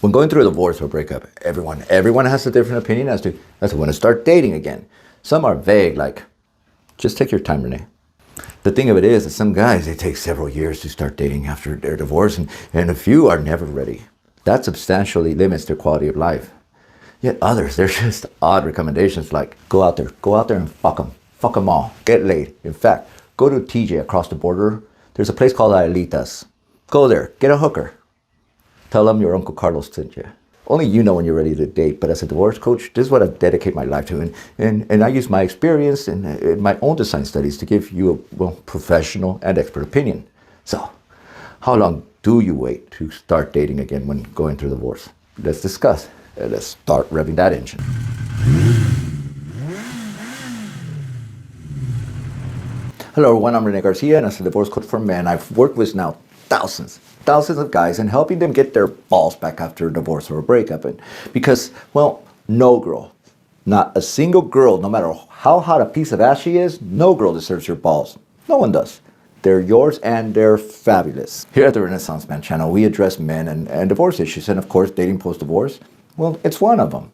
When going through a divorce or breakup, everyone has a different opinion as to when to start dating again. Some are vague, like, just take your time, Renee. The thing of it is that some guys, they take several years to start dating after their divorce, and a few are never ready. That substantially limits their quality of life. Yet others, they're just odd recommendations like, go out there and fuck them all, get laid. In fact, go to TJ across the border. There's a place called Aelitas. Go there, get a hooker. Tell them your Uncle Carlos sent you. Only you know when you're ready to date, but as a divorce coach, this is what I dedicate my life to. And I use my experience and my own design studies to give you a professional and expert opinion. So, how long do you wait to start dating again when going through divorce? Let's discuss. Let's start revving that engine. Hello everyone, I'm Rene Garcia, and as a divorce coach for men, I've worked with now thousands of guys and helping them get their balls back after a divorce or a breakup. And because, well, no girl, not a single girl, no matter how hot a piece of ass she is, no girl deserves your balls. No one does. They're yours and they're fabulous. Here at the Renaissance Man channel, we address men and divorce issues, and of course, dating post-divorce, well, it's one of them.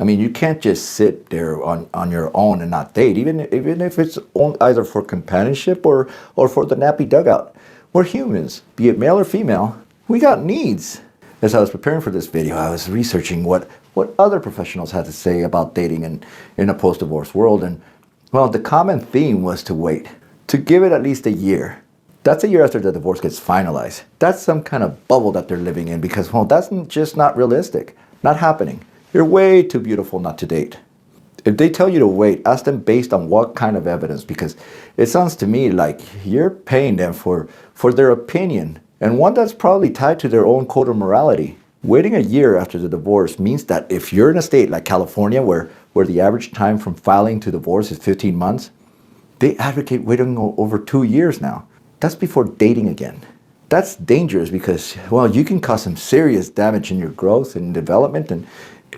I mean, you can't just sit there on your own and not date, even if it's either for companionship or for the nappy dugout. We're humans, be it male or female, we got needs. As I was preparing for this video, I was researching what other professionals had to say about dating in a post-divorce world. And, well, the common theme was to wait, to give it at least a year. That's a year after the divorce gets finalized. That's some kind of bubble that they're living in because, well, that's just not realistic, not happening. You're way too beautiful not to date. If they tell you to wait, ask them based on what kind of evidence, because it sounds to me like you're paying them for their opinion, and one that's probably tied to their own code of morality. Waiting a year after the divorce means that if you're in a state like California, where the average time from filing to divorce is 15 months, they advocate waiting over 2 years now. That's before dating again. That's dangerous because, well, you can cause some serious damage in your growth and development and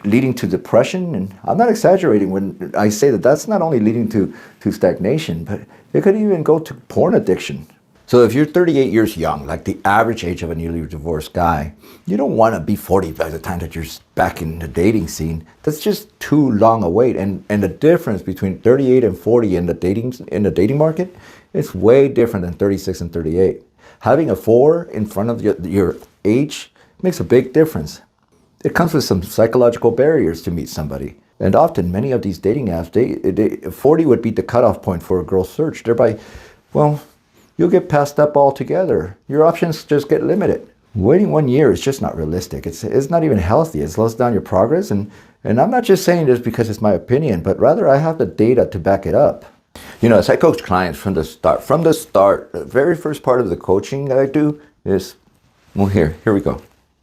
leading to depression. And I'm not exaggerating when I say that that's not only leading to stagnation, but it could even go to porn addiction. So if you're 38 years young, like the average age of a newly divorced guy, you don't want to be 40 by the time that you're back in the dating scene. That's just too long a wait. And the difference between 38 and 40 in the dating market is way different than 36 and 38. Having a 4 in front of your age makes a big difference. It comes with some psychological barriers to meet somebody. And often, many of these dating apps, 40 would be the cutoff point for a girl's search. Thereby, well, you'll get passed up altogether. Your options just get limited. Waiting 1 year is just not realistic. It's not even healthy. It slows down your progress. And I'm not just saying this because it's my opinion, but rather I have the data to back it up. You know, as I coach clients from the start, the very first part of the coaching that I do is, well, here we go.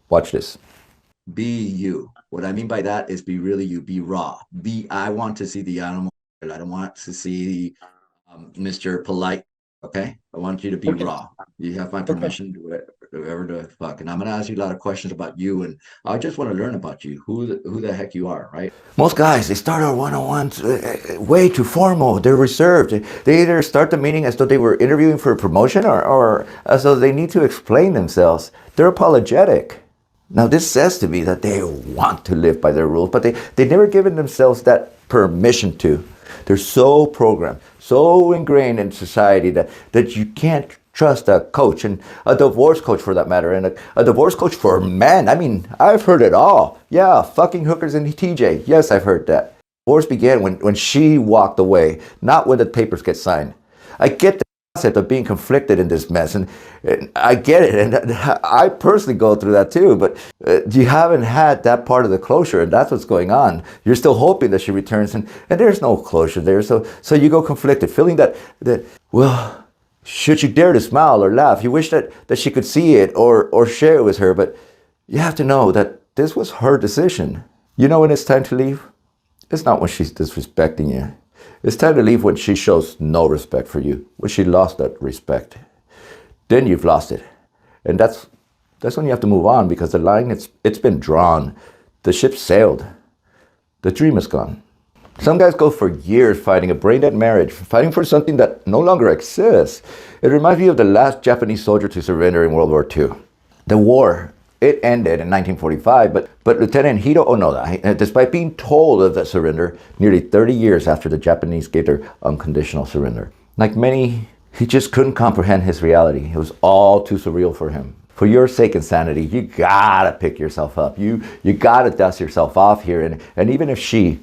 Watch this. Be you. What I mean by that is be really you, be raw. I want to see the animal. I don't want to see Mr. Polite. Okay? I want you to be raw. You have my permission to do whatever the fuck. And I'm going to ask you a lot of questions about you, and I just want to learn about you, who the heck you are, right? Most guys, they start our one-on-ones way too formal. They're reserved. They either start the meeting as though they were interviewing for a promotion or as though they need to explain themselves. They're apologetic. Now, this says to me that they want to live by their rules, but they've never given themselves that permission to. They're so programmed, so ingrained in society that you can't trust a coach, and a divorce coach for that matter, and a divorce coach for men. I mean, I've heard it all. Yeah, fucking hookers in TJ. Yes, I've heard that. Divorce began when she walked away, not when the papers get signed. I get the concept of being conflicted in this mess, and I get it, and I personally go through that too, but you haven't had that part of the closure, and that's what's going on. You're still hoping that she returns, and there's no closure there, so you go conflicted, feeling that well, should you dare to smile or laugh, you wish that she could see it or share it with her, but you have to know that this was her decision. You know when it's time to leave? It's not when she's disrespecting you. It's time to leave when she shows no respect for you, when she lost that respect. Then you've lost it. And that's when you have to move on, because the line, it's been drawn. The ship sailed. The dream is gone. Some guys go for years fighting a brain-dead marriage, fighting for something that no longer exists. It reminds me of the last Japanese soldier to surrender in World War II. The war It ended in 1945, but Lieutenant Hiro Onoda, despite being told of the surrender nearly 30 years after the Japanese gave their unconditional surrender, like many, he just couldn't comprehend his reality. It was all too surreal for him. For your sake and sanity, you gotta pick yourself up. You gotta dust yourself off here. And even if she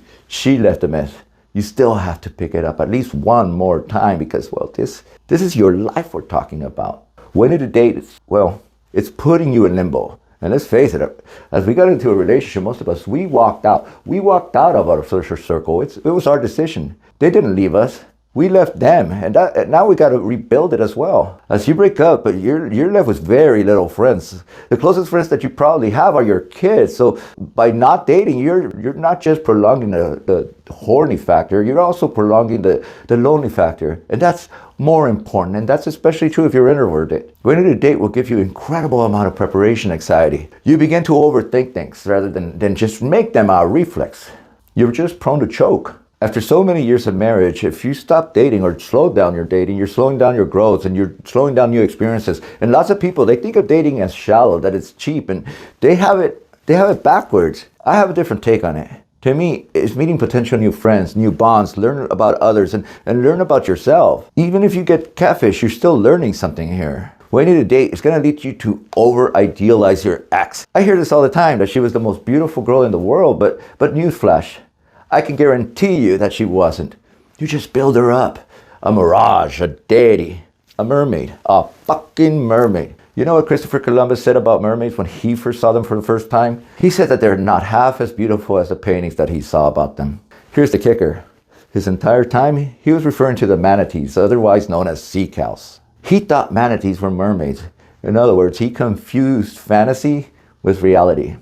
left a mess, you still have to pick it up at least one more time because, well, this is your life we're talking about. When did a date, well, it's putting you in limbo. And let's face it, as we got into a relationship, most of us, we walked out. We walked out of our social circle. It was our decision. They didn't leave us. We left them, and now we got to rebuild it as well. As you break up, but you're left with very little friends. The closest friends that you probably have are your kids. So by not dating, you're not just prolonging the horny factor, you're also prolonging the lonely factor. And that's more important, and that's especially true if you're introverted. Going on a date will give you incredible amount of preparation anxiety. You begin to overthink things rather than just make them a reflex. You're just prone to choke. After so many years of marriage, if you stop dating or slow down your dating, you're slowing down your growth and you're slowing down new experiences. And lots of people, they think of dating as shallow, that it's cheap, and they have it backwards. I have a different take on it. To me, it's meeting potential new friends, new bonds, learn about others, and learn about yourself. Even if you get catfish, you're still learning something here. Waiting to date is going to lead you to over-idealize your ex. I hear this all the time, that she was the most beautiful girl in the world, but newsflash, I can guarantee you that she wasn't. You just build her up. A mirage, a deity, a mermaid, a fucking mermaid. You know what Christopher Columbus said about mermaids when he first saw them for the first time? He said that they're not half as beautiful as the paintings that he saw about them. Here's the kicker. His entire time, he was referring to the manatees, otherwise known as sea cows. He thought manatees were mermaids. In other words, he confused fantasy with reality.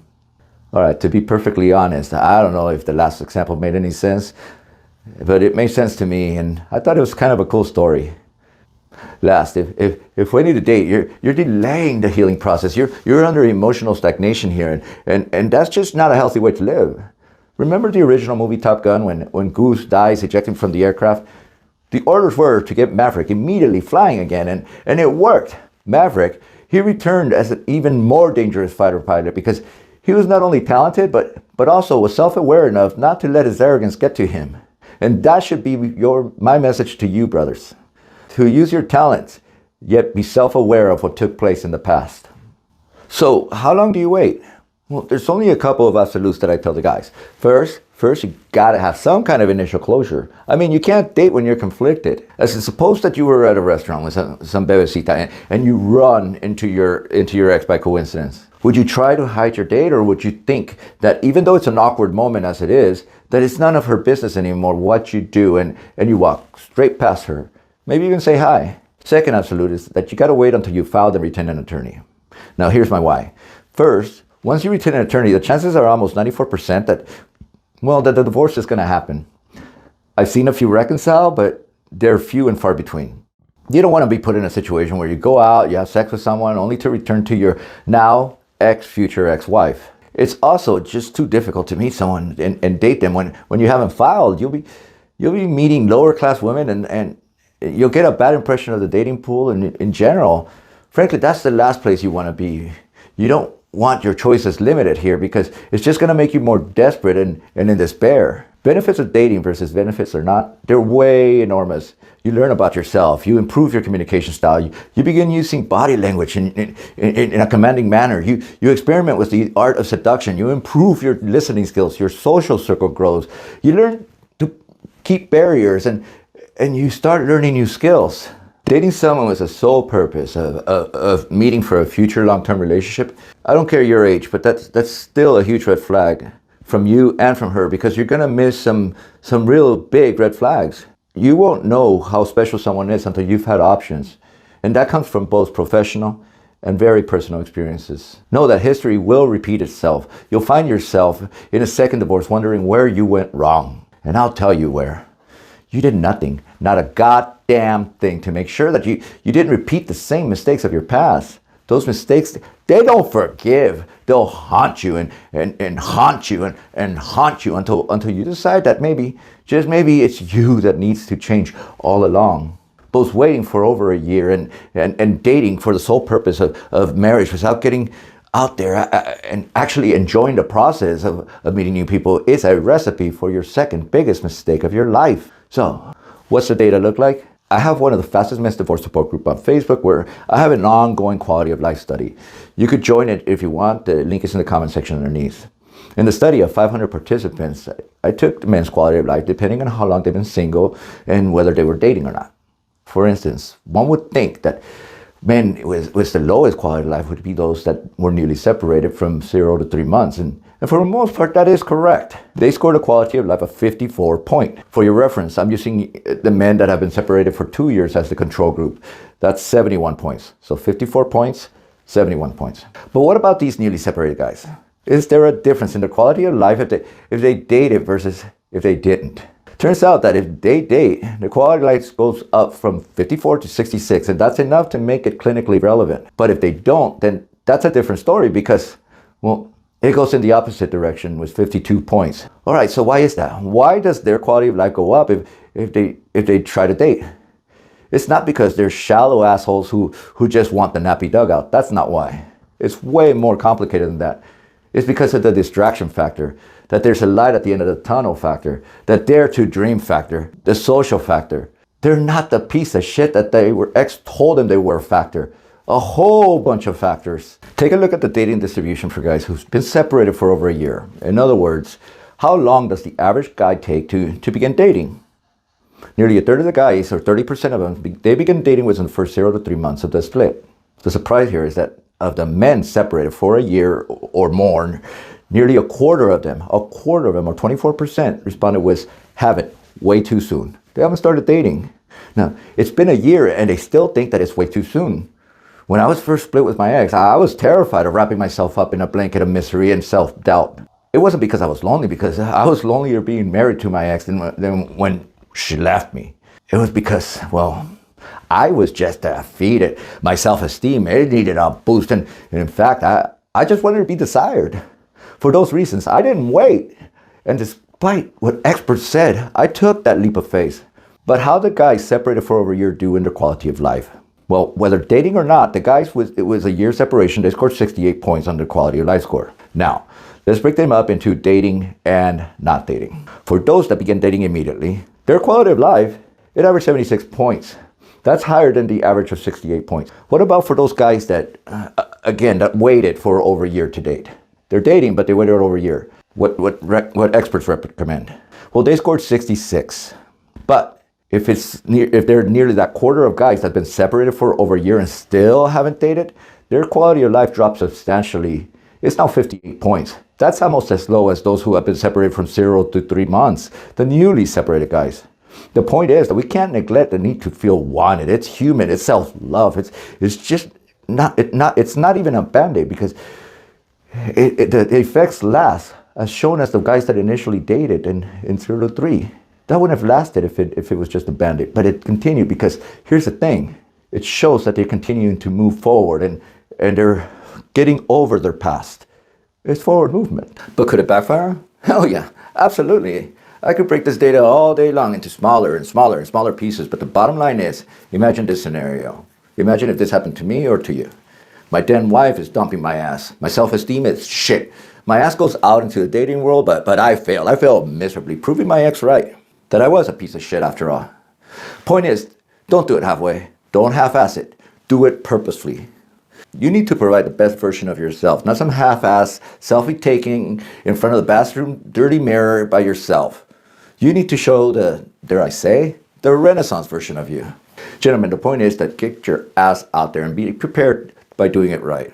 All right, to be perfectly honest, I don't know if the last example made any sense, but it made sense to me, and I thought it was kind of a cool story. Last, if waiting to date, you're delaying the healing process. You're under emotional stagnation here, and that's just not a healthy way to live. Remember the original movie Top Gun when Goose dies ejecting from the aircraft? The orders were to get Maverick immediately flying again, and it worked. Maverick, he returned as an even more dangerous fighter pilot because he was not only talented, but also was self-aware enough not to let his arrogance get to him. And that should be my message to you, brothers. To use your talents, yet be self-aware of what took place in the past. So, how long do you wait? Well, there's only a couple of absolutes that I tell the guys. First, you gotta have some kind of initial closure. I mean, you can't date when you're conflicted. As suppose that you were at a restaurant with some bebecita and you run into your ex by coincidence. Would you try to hide your date, or would you think that even though it's an awkward moment as it is, that it's none of her business anymore what you do, and you walk straight past her? Maybe even say hi. Second absolute is that you gotta wait until you filed and retain an attorney. Now here's my why. First, once you retain an attorney, the chances are almost 94% that the divorce is gonna happen. I've seen a few reconcile, but they're few and far between. You don't wanna be put in a situation where you go out, you have sex with someone, only to return to your now future ex-wife. It's also just too difficult to meet someone and date them when you haven't filed. You'll be meeting lower class women and you'll get a bad impression of the dating pool, and in general, frankly, that's the last place you want to be. You don't want your choices limited here because it's just going to make you more desperate and in despair. Benefits of dating versus benefits or not, they're way enormous. You learn about yourself, you improve your communication style, you begin using body language in a commanding manner, you experiment with the art of seduction, you improve your listening skills, your social circle grows, you learn to keep barriers, and you start learning new skills. Dating someone with the sole purpose of meeting for a future long-term relationship, I don't care your age, but that's still a huge red flag from you and from her, because you're gonna miss some real big red flags. You won't know how special someone is until you've had options. And that comes from both professional and very personal experiences. Know that history will repeat itself. You'll find yourself in a second divorce wondering where you went wrong. And I'll tell you where. You did nothing, not a goddamn thing, to make sure that you didn't repeat the same mistakes of your past. Those mistakes, they don't forgive. They'll haunt you and haunt you and haunt you until you decide that maybe, just maybe, it's you that needs to change all along. Both waiting for over a year and dating for the sole purpose of marriage without getting out there and actually enjoying the process of meeting new people is a recipe for your second biggest mistake of your life. So, what's the data look like? I have one of the fastest men's divorce support group on Facebook where I have an ongoing quality of life study. You could join it if you want. The link is in the comment section underneath. In the study of 500 participants, I took the men's quality of life depending on how long they've been single and whether they were dating or not. For instance, one would think that men with the lowest quality of life would be those that were newly separated from 0 to 3 months. And for the most part, that is correct. They scored a quality of life of 54 points. For your reference, I'm using the men that have been separated for 2 years as the control group. That's 71 points. So 54 points, 71 points. But what about these newly separated guys? Is there a difference in the quality of life if they dated versus if they didn't? Turns out that if they date, the quality of life goes up from 54 to 66, and that's enough to make it clinically relevant. But if they don't, then that's a different story because, well, it goes in the opposite direction with 52 points. All right, so why is that? Why does their quality of life go up if they try to date? It's not because they're shallow assholes who just want the nappy dugout. That's not why. It's way more complicated than that. It's because of the distraction factor, that there's a light at the end of the tunnel factor, the dare to dream factor, the social factor. They're not the piece of shit that ex told them they were factor. A whole bunch of factors. Take a look at the dating distribution for guys who've been separated for over a year. In other words, how long does the average guy take to begin dating? Nearly a third of the guys, or 30% of them, they begin dating within the first 0 to 3 months of the split. The surprise here is that of the men separated for a year or more, nearly a quarter of them, or 24%, responded with haven't, way too soon. They haven't started dating. Now, it's been a year and they still think that it's way too soon. When I was first split with my ex, I was terrified of wrapping myself up in a blanket of misery and self-doubt. It wasn't because I was lonely, because I was lonelier being married to my ex than when she left me. It was because, well, I was just defeated. My self-esteem, it needed a boost. And in fact, I just wanted to be desired. For those reasons, I didn't wait. And despite what experts said, I took that leap of faith. But how did guys separated for over a year do in their quality of life? Well, whether dating or not, the guys it was a year separation, they scored 68 points on their quality of life score. Now, let's break them up into dating and not dating. For those that began dating immediately, their quality of life, it averaged 76 points. That's higher than the average of 68 points. What about for those guys that, that waited for over a year to date? They're dating, but they waited over a year. What experts recommend? Well, they scored 66. But if they're nearly that quarter of guys that have been separated for over a year and still haven't dated, their quality of life drops substantially. It's now 58 points. That's almost as low as those who have been separated from 0 to 3 months, the newly separated guys. The point is that we can't neglect the need to feel wanted. It's human. It's self-love. It's just not. It's not even a band-aid because the effects last, as shown as the guys that initially dated in 0 to 3. That wouldn't have lasted if it was just a band-aid, but it continued because here's the thing: it shows that they're continuing to move forward and they're getting over their past. It's forward movement. But could it backfire? Hell yeah, absolutely. I could break this data all day long into smaller and smaller and smaller pieces, but the bottom line is, imagine this scenario. Imagine if this happened to me or to you. My then wife is dumping my ass. My self-esteem is shit. My ass goes out into the dating world, but I failed. I failed miserably, proving my ex right, that I was a piece of shit after all. Point is, don't do it halfway. Don't half-ass it. Do it purposefully. You need to provide the best version of yourself, not some half-ass selfie taking in front of the bathroom dirty mirror by yourself. You need to show dare I say, the Renaissance version of you. Gentlemen, the point is that get your ass out there and be prepared by doing it right.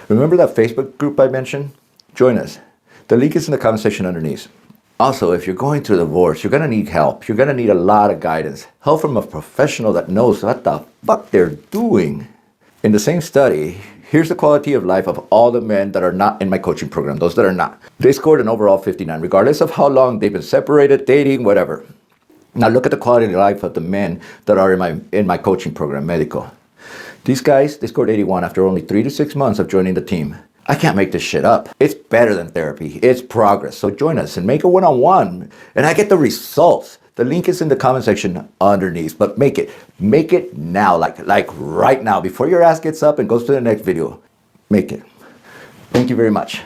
Remember that Facebook group I mentioned? Join us. The link is in the comment section underneath. Also, if you're going through a divorce, you're going to need help. You're going to need a lot of guidance. Help from a professional that knows what the fuck they're doing. In the same study, here's the quality of life of all the men that are not in my coaching program, those that are not. They scored an overall 59, regardless of how long they've been separated, dating, whatever. Now look at the quality of life of the men that are in my coaching program, Medical. These guys, they scored 81 after only 3 to 6 months of joining the team. I can't make this shit up. It's better than therapy. It's progress. So join us and make a one-on-one. And I get the results. The link is in the comment section underneath. But make it now, like right now, before your ass gets up and goes to the next video. Make it. Thank you very much.